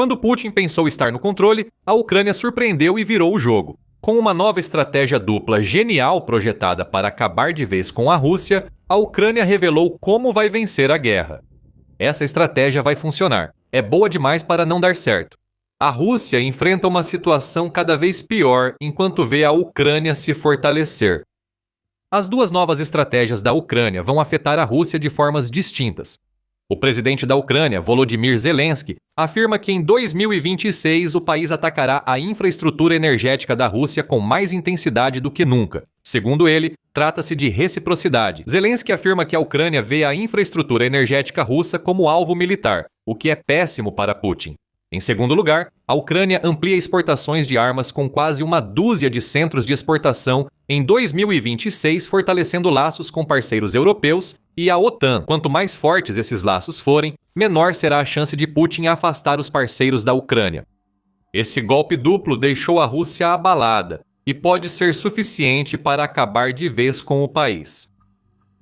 Quando Putin pensou estar no controle, a Ucrânia surpreendeu e virou o jogo. Com uma nova estratégia dupla genial projetada para acabar de vez com a Rússia, a Ucrânia revelou como vai vencer a guerra. Essa estratégia vai funcionar. É boa demais para não dar certo. A Rússia enfrenta uma situação cada vez pior enquanto vê a Ucrânia se fortalecer. As duas novas estratégias da Ucrânia vão afetar a Rússia de formas distintas. O presidente da Ucrânia, Volodymyr Zelensky, afirma que em 2026 o país atacará a infraestrutura energética da Rússia com mais intensidade do que nunca. Segundo ele, trata-se de reciprocidade. Zelensky afirma que a Ucrânia vê a infraestrutura energética russa como alvo militar, o que é péssimo para Putin. Em segundo lugar, a Ucrânia amplia exportações de armas com quase uma dúzia de centros de exportação em 2026, fortalecendo laços com parceiros europeus e a OTAN. Quanto mais fortes esses laços forem, menor será a chance de Putin afastar os parceiros da Ucrânia. Esse golpe duplo deixou a Rússia abalada e pode ser suficiente para acabar de vez com o país.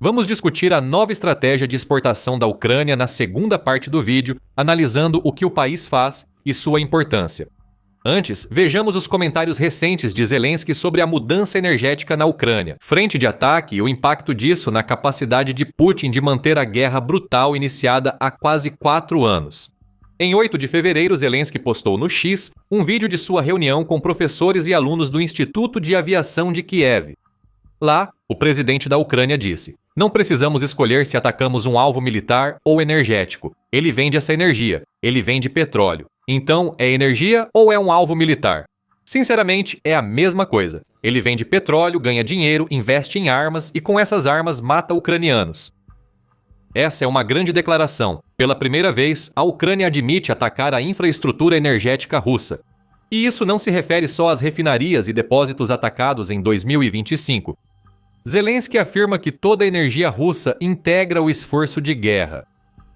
Vamos discutir a nova estratégia de exportação da Ucrânia na segunda parte do vídeo, analisando o que o país faz e sua importância. Antes, vejamos os comentários recentes de Zelensky sobre a mudança energética na Ucrânia, frente de ataque e o impacto disso na capacidade de Putin de manter a guerra brutal iniciada há quase 4 anos. Em 8 de fevereiro, Zelensky postou no X um vídeo de sua reunião com professores e alunos do Instituto de Aviação de Kiev. Lá, o presidente da Ucrânia disse: "Não precisamos escolher se atacamos um alvo militar ou energético. Ele vende essa energia, ele vende petróleo. Então, é energia ou é um alvo militar? Sinceramente, é a mesma coisa. Ele vende petróleo, ganha dinheiro, investe em armas e com essas armas mata ucranianos." Essa é uma grande declaração. Pela primeira vez, a Ucrânia admite atacar a infraestrutura energética russa. E isso não se refere só às refinarias e depósitos atacados em 2025. Zelensky afirma que toda a energia russa integra o esforço de guerra.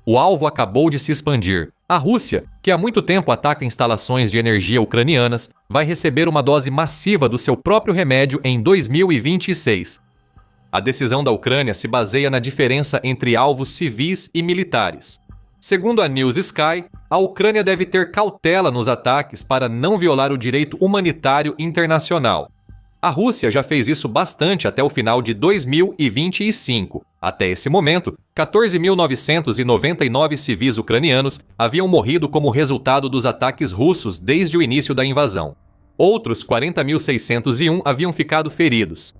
O alvo acabou de se expandir. A Rússia, que há muito tempo ataca instalações de energia ucranianas, vai receber uma dose massiva do seu próprio remédio em 2026. A decisão da Ucrânia se baseia na diferença entre alvos civis e militares. Segundo a News Sky, a Ucrânia deve ter cautela nos ataques para não violar o direito humanitário internacional. A Rússia já fez isso bastante até o final de 2025. Até esse momento, 14.999 civis ucranianos haviam morrido como resultado dos ataques russos desde o início da invasão. Outros 40.601 haviam ficado feridos.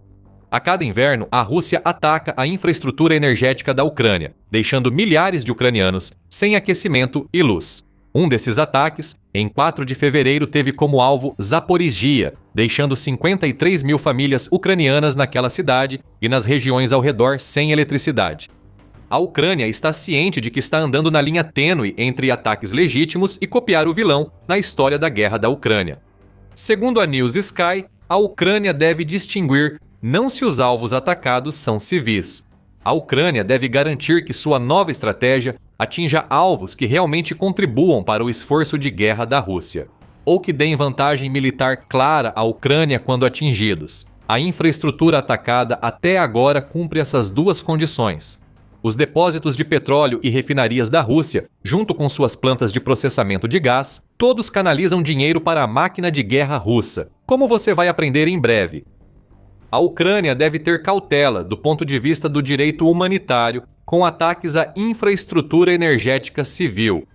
A cada inverno, a Rússia ataca a infraestrutura energética da Ucrânia, deixando milhares de ucranianos sem aquecimento e luz. Um desses ataques, em 4 de fevereiro, teve como alvo Zaporizhia, deixando 53 mil famílias ucranianas naquela cidade e nas regiões ao redor sem eletricidade. A Ucrânia está ciente de que está andando na linha tênue entre ataques legítimos e copiar o vilão na história da guerra da Ucrânia. Segundo a News Sky, a Ucrânia deve distinguir não se os alvos atacados são civis. A Ucrânia deve garantir que sua nova estratégia atinja alvos que realmente contribuam para o esforço de guerra da Rússia, ou que deem vantagem militar clara à Ucrânia quando atingidos. A infraestrutura atacada até agora cumpre essas duas condições. Os depósitos de petróleo e refinarias da Rússia, junto com suas plantas de processamento de gás, todos canalizam dinheiro para a máquina de guerra russa, como você vai aprender em breve. A Ucrânia deve ter cautela do ponto de vista do direito humanitário com ataques à infraestrutura energética civil.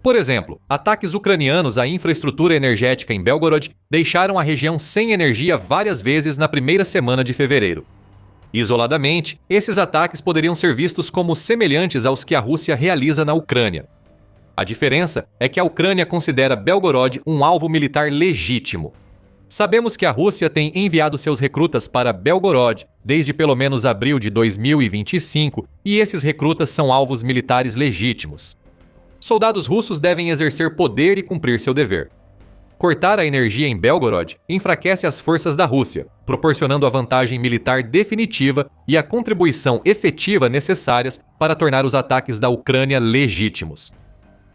Por exemplo, ataques ucranianos à infraestrutura energética em Belgorod deixaram a região sem energia várias vezes na primeira semana de fevereiro. Isoladamente, esses ataques poderiam ser vistos como semelhantes aos que a Rússia realiza na Ucrânia. A diferença é que a Ucrânia considera Belgorod um alvo militar legítimo. Sabemos que a Rússia tem enviado seus recrutas para Belgorod desde pelo menos abril de 2025 e esses recrutas são alvos militares legítimos. Soldados russos devem exercer poder e cumprir seu dever. Cortar a energia em Belgorod enfraquece as forças da Rússia, proporcionando a vantagem militar definitiva e a contribuição efetiva necessárias para tornar os ataques da Ucrânia legítimos.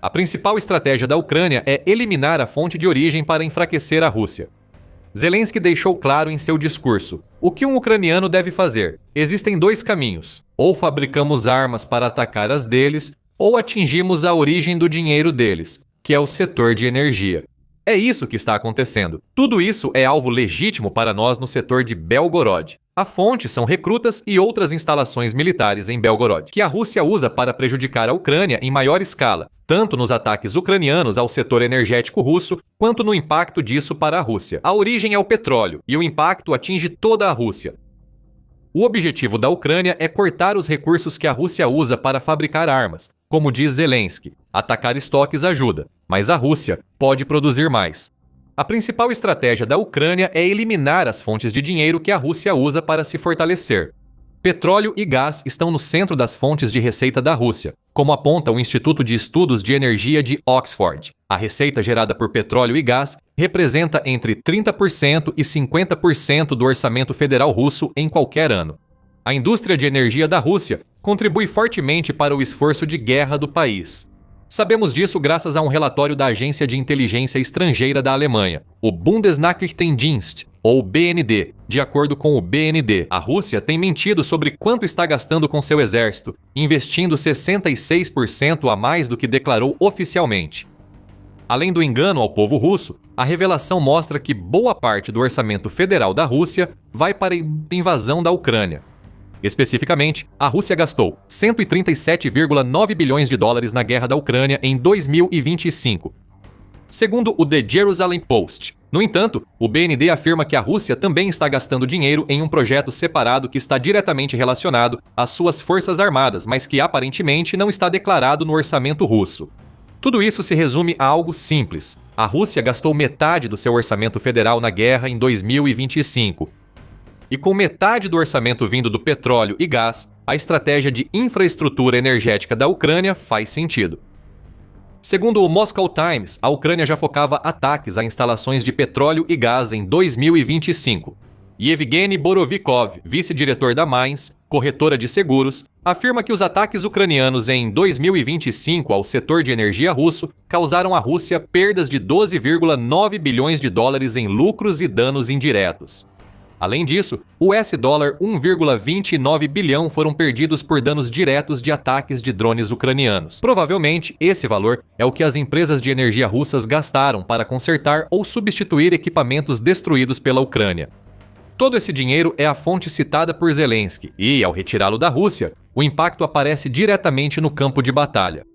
A principal estratégia da Ucrânia é eliminar a fonte de origem para enfraquecer a Rússia. Zelensky deixou claro em seu discurso: o que um ucraniano deve fazer? Existem 2 caminhos. Ou fabricamos armas para atacar as deles, ou atingimos a origem do dinheiro deles. que é o setor de energia. É isso que está acontecendo. Tudo isso é alvo legítimo para nós no setor de Belgorod. A fonte são recrutas e outras instalações militares em Belgorod, que a Rússia usa para prejudicar a Ucrânia em maior escala, tanto nos ataques ucranianos ao setor energético russo, quanto no impacto disso para a Rússia. A origem é o petróleo, e o impacto atinge toda a Rússia. O objetivo da Ucrânia é cortar os recursos que a Rússia usa para fabricar armas. Como diz Zelensky, atacar estoques ajuda, mas a Rússia pode produzir mais. A principal estratégia da Ucrânia é eliminar as fontes de dinheiro que a Rússia usa para se fortalecer. Petróleo e gás estão no centro das fontes de receita da Rússia, como aponta o Instituto de Estudos de Energia de Oxford. A receita gerada por petróleo e gás representa entre 30% e 50% do orçamento federal russo em qualquer ano. A indústria de energia da Rússia contribui fortemente para o esforço de guerra do país. Sabemos disso graças a um relatório da Agência de Inteligência Estrangeira da Alemanha, o Bundesnachrichtendienst, ou BND. De acordo com o BND, a Rússia tem mentido sobre quanto está gastando com seu exército, investindo 66% a mais do que declarou oficialmente. Além do engano ao povo russo, a revelação mostra que boa parte do orçamento federal da Rússia vai para a invasão da Ucrânia. Especificamente, a Rússia gastou 137,9 bilhões de dólares na guerra da Ucrânia em 2025, segundo o The Jerusalem Post. No entanto, o BND afirma que a Rússia também está gastando dinheiro em um projeto separado que está diretamente relacionado às suas forças armadas, mas que aparentemente não está declarado no orçamento russo. Tudo isso se resume a algo simples. A Rússia gastou metade do seu orçamento federal na guerra em 2025. E com metade do orçamento vindo do petróleo e gás, a estratégia de infraestrutura energética da Ucrânia faz sentido. Segundo o Moscow Times, a Ucrânia já focava ataques a instalações de petróleo e gás em 2025. E Evgeny Borovikov, vice-diretor da Mainz, corretora de seguros, afirma que os ataques ucranianos em 2025 ao setor de energia russo causaram à Rússia perdas de 12,9 bilhões de dólares em lucros e danos indiretos. Além disso, o US$ 1,29 bilhão foram perdidos por danos diretos de ataques de drones ucranianos. Provavelmente, esse valor é o que as empresas de energia russas gastaram para consertar ou substituir equipamentos destruídos pela Ucrânia. Todo esse dinheiro é a fonte citada por Zelensky e, ao retirá-lo da Rússia, o impacto aparece diretamente no campo de batalha.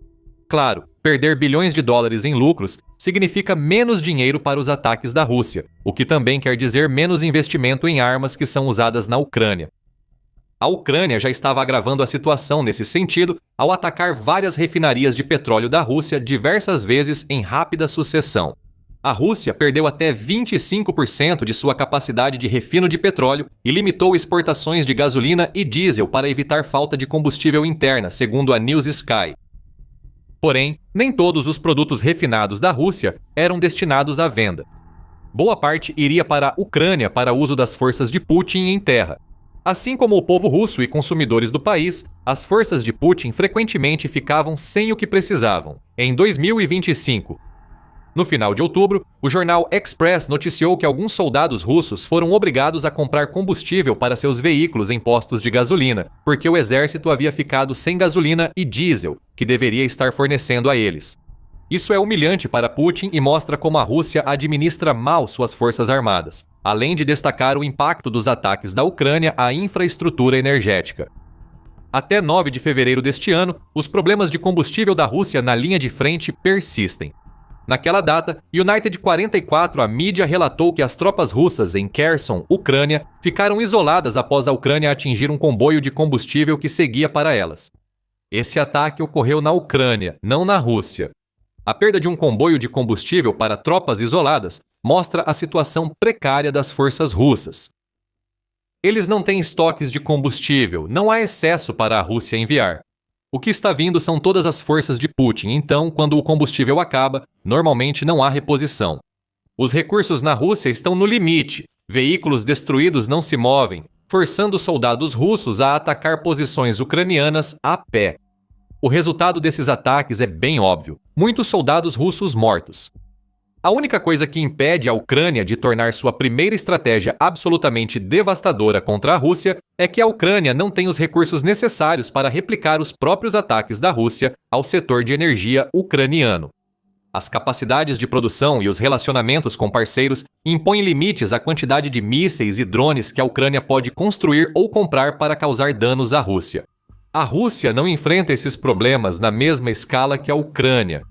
Claro, perder bilhões de dólares em lucros significa menos dinheiro para os ataques da Rússia, o que também quer dizer menos investimento em armas que são usadas na Ucrânia. A Ucrânia já estava agravando a situação nesse sentido ao atacar várias refinarias de petróleo da Rússia diversas vezes em rápida sucessão. A Rússia perdeu até 25% de sua capacidade de refino de petróleo e limitou exportações de gasolina e diesel para evitar falta de combustível interna, segundo a News Sky. Porém, nem todos os produtos refinados da Rússia eram destinados à venda. Boa parte iria para a Ucrânia para uso das forças de Putin em terra. Assim como o povo russo e consumidores do país, as forças de Putin frequentemente ficavam sem o que precisavam. Em 2025, no final de outubro, o jornal Express noticiou que alguns soldados russos foram obrigados a comprar combustível para seus veículos em postos de gasolina, porque o exército havia ficado sem gasolina e diesel, que deveria estar fornecendo a eles. Isso é humilhante para Putin e mostra como a Rússia administra mal suas forças armadas, além de destacar o impacto dos ataques da Ucrânia à infraestrutura energética. Até 9 de fevereiro deste ano, os problemas de combustível da Rússia na linha de frente persistem. Naquela data, United 44, a mídia relatou que as tropas russas em Kherson, Ucrânia, ficaram isoladas após a Ucrânia atingir um comboio de combustível que seguia para elas. Esse ataque ocorreu na Ucrânia, não na Rússia. A perda de um comboio de combustível para tropas isoladas mostra a situação precária das forças russas. Eles não têm estoques de combustível, não há excesso para a Rússia enviar. O que está vindo são todas as forças de Putin, então, quando o combustível acaba, normalmente não há reposição. Os recursos na Rússia estão no limite, veículos destruídos não se movem, forçando soldados russos a atacar posições ucranianas a pé. O resultado desses ataques é bem óbvio: muitos soldados russos mortos. A única coisa que impede a Ucrânia de tornar sua primeira estratégia absolutamente devastadora contra a Rússia é que a Ucrânia não tem os recursos necessários para replicar os próprios ataques da Rússia ao setor de energia ucraniano. As capacidades de produção e os relacionamentos com parceiros impõem limites à quantidade de mísseis e drones que a Ucrânia pode construir ou comprar para causar danos à Rússia. A Rússia não enfrenta esses problemas na mesma escala que a Ucrânia.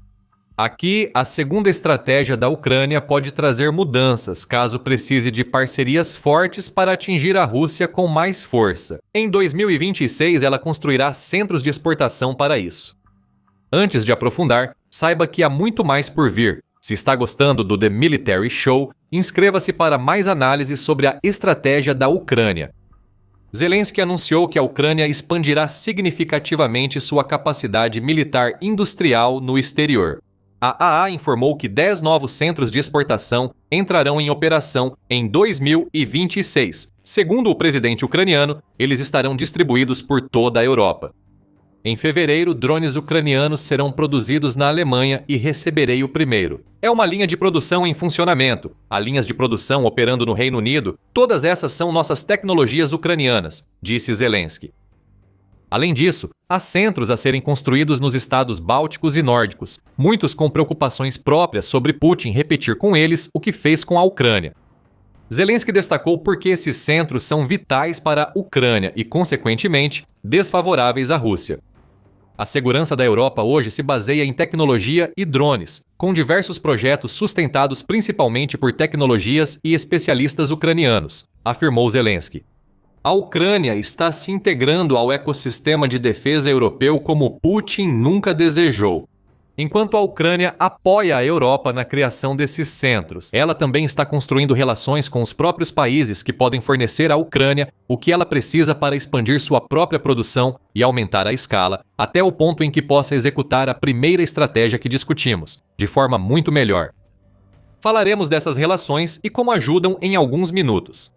Aqui, a segunda estratégia da Ucrânia pode trazer mudanças, caso precise de parcerias fortes para atingir a Rússia com mais força. Em 2026, ela construirá centros de exportação para isso. Antes de aprofundar, saiba que há muito mais por vir. Se está gostando do The Military Show, inscreva-se para mais análises sobre a estratégia da Ucrânia. Zelensky anunciou que a Ucrânia expandirá significativamente sua capacidade militar industrial no exterior. A AA informou que 10 novos centros de exportação entrarão em operação em 2026. Segundo o presidente ucraniano, eles estarão distribuídos por toda a Europa. Em fevereiro, drones ucranianos serão produzidos na Alemanha e receberei o primeiro. É uma linha de produção em funcionamento. Há linhas de produção operando no Reino Unido. Todas essas são nossas tecnologias ucranianas, disse Zelensky. Além disso, há centros a serem construídos nos estados bálticos e nórdicos, muitos com preocupações próprias sobre Putin repetir com eles o que fez com a Ucrânia. Zelensky destacou por que esses centros são vitais para a Ucrânia e, consequentemente, desfavoráveis à Rússia. A segurança da Europa hoje se baseia em tecnologia e drones, com diversos projetos sustentados principalmente por tecnologias e especialistas ucranianos, afirmou Zelensky. A Ucrânia está se integrando ao ecossistema de defesa europeu como Putin nunca desejou. Enquanto a Ucrânia apoia a Europa na criação desses centros, ela também está construindo relações com os próprios países que podem fornecer à Ucrânia o que ela precisa para expandir sua própria produção e aumentar a escala, até o ponto em que possa executar a primeira estratégia que discutimos, de forma muito melhor. Falaremos dessas relações e como ajudam em alguns minutos.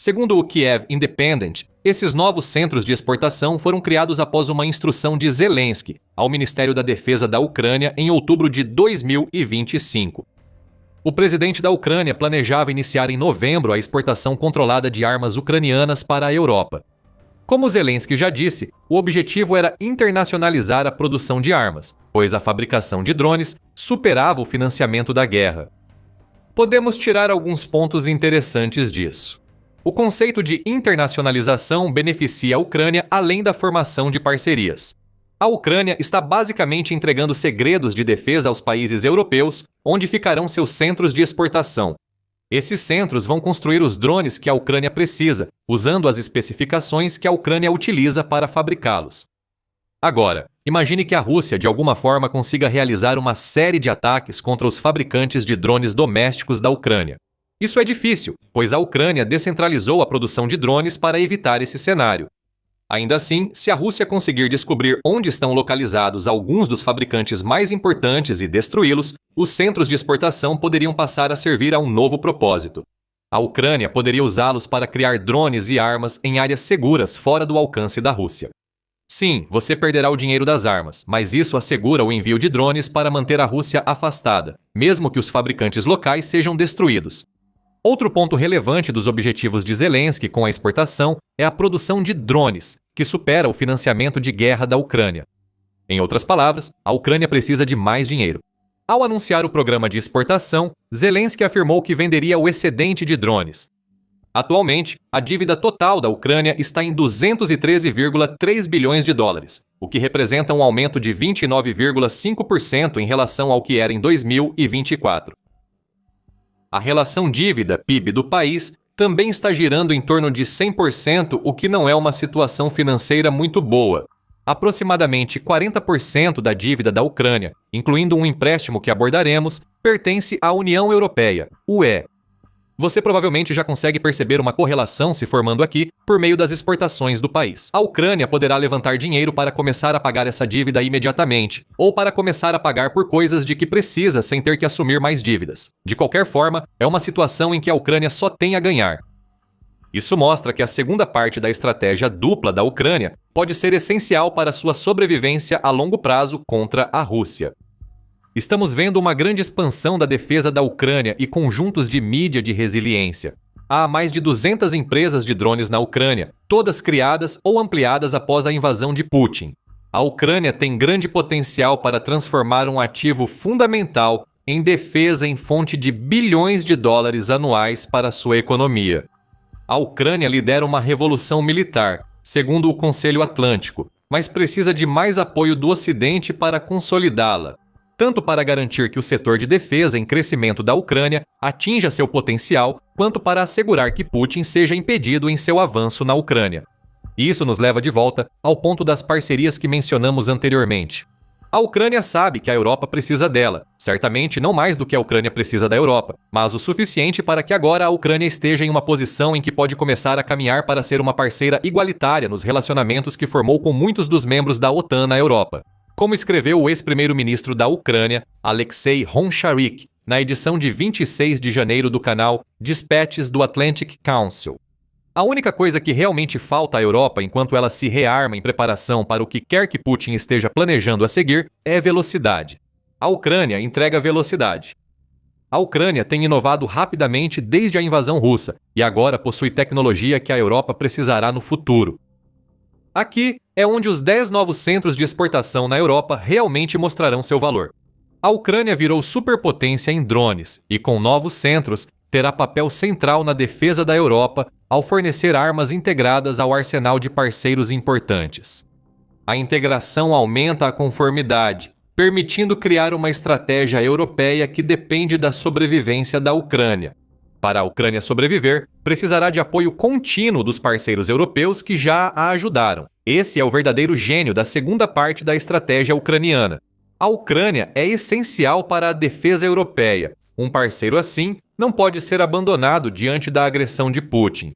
Segundo o Kiev Independent, esses novos centros de exportação foram criados após uma instrução de Zelensky ao Ministério da Defesa da Ucrânia em outubro de 2025. O presidente da Ucrânia planejava iniciar em novembro a exportação controlada de armas ucranianas para a Europa. Como Zelensky já disse, o objetivo era internacionalizar a produção de armas, pois a fabricação de drones superava o financiamento da guerra. Podemos tirar alguns pontos interessantes disso. O conceito de internacionalização beneficia a Ucrânia além da formação de parcerias. A Ucrânia está basicamente entregando segredos de defesa aos países europeus, onde ficarão seus centros de exportação. Esses centros vão construir os drones que a Ucrânia precisa, usando as especificações que a Ucrânia utiliza para fabricá-los. Agora, imagine que a Rússia de alguma forma consiga realizar uma série de ataques contra os fabricantes de drones domésticos da Ucrânia. Isso é difícil, pois a Ucrânia descentralizou a produção de drones para evitar esse cenário. Ainda assim, se a Rússia conseguir descobrir onde estão localizados alguns dos fabricantes mais importantes e destruí-los, os centros de exportação poderiam passar a servir a um novo propósito. A Ucrânia poderia usá-los para criar drones e armas em áreas seguras fora do alcance da Rússia. Sim, você perderá o dinheiro das armas, mas isso assegura o envio de drones para manter a Rússia afastada, mesmo que os fabricantes locais sejam destruídos. Outro ponto relevante dos objetivos de Zelensky com a exportação é a produção de drones, que supera o financiamento de guerra da Ucrânia. Em outras palavras, a Ucrânia precisa de mais dinheiro. Ao anunciar o programa de exportação, Zelensky afirmou que venderia o excedente de drones. Atualmente, a dívida total da Ucrânia está em 213,3 bilhões de dólares, o que representa um aumento de 29,5% em relação ao que era em 2024. A relação dívida-PIB do país também está girando em torno de 100%, o que não é uma situação financeira muito boa. Aproximadamente 40% da dívida da Ucrânia, incluindo um empréstimo que abordaremos, pertence à União Europeia, UE. Você provavelmente já consegue perceber uma correlação se formando aqui por meio das exportações do país. A Ucrânia poderá levantar dinheiro para começar a pagar essa dívida imediatamente, ou para começar a pagar por coisas de que precisa sem ter que assumir mais dívidas. De qualquer forma, é uma situação em que a Ucrânia só tem a ganhar. Isso mostra que a segunda parte da estratégia dupla da Ucrânia pode ser essencial para sua sobrevivência a longo prazo contra a Rússia. Estamos vendo uma grande expansão da defesa da Ucrânia e conjuntos de mídia de resiliência. Há mais de 200 empresas de drones na Ucrânia, todas criadas ou ampliadas após a invasão de Putin. A Ucrânia tem grande potencial para transformar um ativo fundamental em defesa em fonte de bilhões de dólares anuais para sua economia. A Ucrânia lidera uma revolução militar, segundo o Conselho Atlântico, mas precisa de mais apoio do Ocidente para consolidá-la, tanto para garantir que o setor de defesa em crescimento da Ucrânia atinja seu potencial, quanto para assegurar que Putin seja impedido em seu avanço na Ucrânia. Isso nos leva de volta ao ponto das parcerias que mencionamos anteriormente. A Ucrânia sabe que a Europa precisa dela, certamente não mais do que a Ucrânia precisa da Europa, mas o suficiente para que agora a Ucrânia esteja em uma posição em que pode começar a caminhar para ser uma parceira igualitária nos relacionamentos que formou com muitos dos membros da OTAN na Europa. Como escreveu o ex-primeiro-ministro da Ucrânia, Alexei Honcharuk, na edição de 26 de janeiro do canal Dispatches do Atlantic Council. A única coisa que realmente falta à Europa enquanto ela se rearma em preparação para o que quer que Putin esteja planejando a seguir é velocidade. A Ucrânia entrega velocidade. A Ucrânia tem inovado rapidamente desde a invasão russa e agora possui tecnologia que a Europa precisará no futuro. Aqui é onde os 10 novos centros de exportação na Europa realmente mostrarão seu valor. A Ucrânia virou superpotência em drones e, com novos centros, terá papel central na defesa da Europa ao fornecer armas integradas ao arsenal de parceiros importantes. A integração aumenta a conformidade, permitindo criar uma estratégia europeia que depende da sobrevivência da Ucrânia. Para a Ucrânia sobreviver, precisará de apoio contínuo dos parceiros europeus que já a ajudaram. Esse é o verdadeiro gênio da segunda parte da estratégia ucraniana. A Ucrânia é essencial para a defesa europeia. Um parceiro assim não pode ser abandonado diante da agressão de Putin.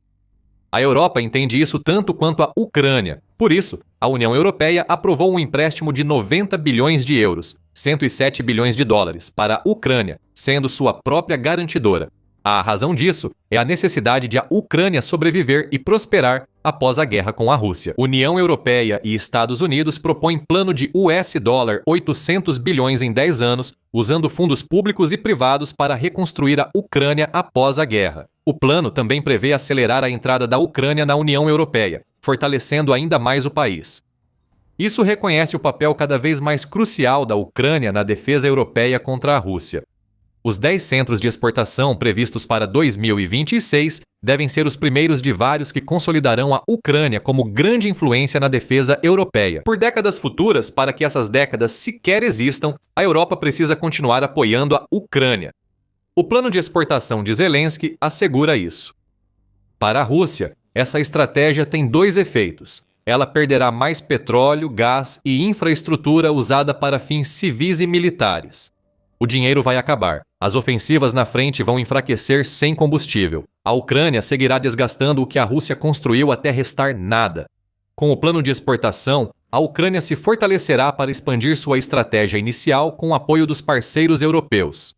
A Europa entende isso tanto quanto a Ucrânia. Por isso, a União Europeia aprovou um empréstimo de 90 bilhões de euros, 107 bilhões de dólares, para a Ucrânia, sendo sua própria garantidora. A razão disso é a necessidade de a Ucrânia sobreviver e prosperar após a guerra com a Rússia. União Europeia e Estados Unidos propõem plano de US$ 800 bilhões em 10 anos, usando fundos públicos e privados para reconstruir a Ucrânia após a guerra. O plano também prevê acelerar a entrada da Ucrânia na União Europeia, fortalecendo ainda mais o país. Isso reconhece o papel cada vez mais crucial da Ucrânia na defesa europeia contra a Rússia. Os 10 centros de exportação previstos para 2026 devem ser os primeiros de vários que consolidarão a Ucrânia como grande influência na defesa europeia. Por décadas futuras, para que essas décadas sequer existam, a Europa precisa continuar apoiando a Ucrânia. O plano de exportação de Zelensky assegura isso. Para a Rússia, essa estratégia tem 2 efeitos. Ela perderá mais petróleo, gás e infraestrutura usada para fins civis e militares. O dinheiro vai acabar. As ofensivas na frente vão enfraquecer sem combustível. A Ucrânia seguirá desgastando o que a Rússia construiu até restar nada. Com o plano de exportação, a Ucrânia se fortalecerá para expandir sua estratégia inicial com o apoio dos parceiros europeus.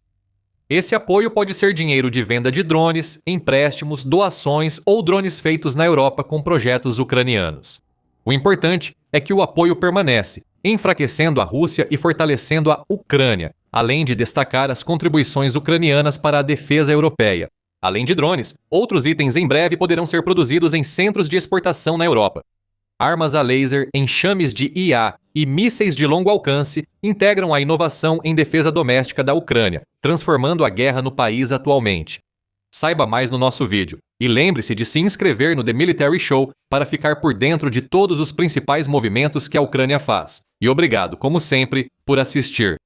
Esse apoio pode ser dinheiro de venda de drones, empréstimos, doações ou drones feitos na Europa com projetos ucranianos. O importante é que o apoio permanece, enfraquecendo a Rússia e fortalecendo a Ucrânia, além de destacar as contribuições ucranianas para a defesa europeia. Além de drones, outros itens em breve poderão ser produzidos em centros de exportação na Europa. Armas a laser, enxames de IA e mísseis de longo alcance integram a inovação em defesa doméstica da Ucrânia, transformando a guerra no país atualmente. Saiba mais no nosso vídeo e lembre-se de se inscrever no The Military Show para ficar por dentro de todos os principais movimentos que a Ucrânia faz. E obrigado, como sempre, por assistir.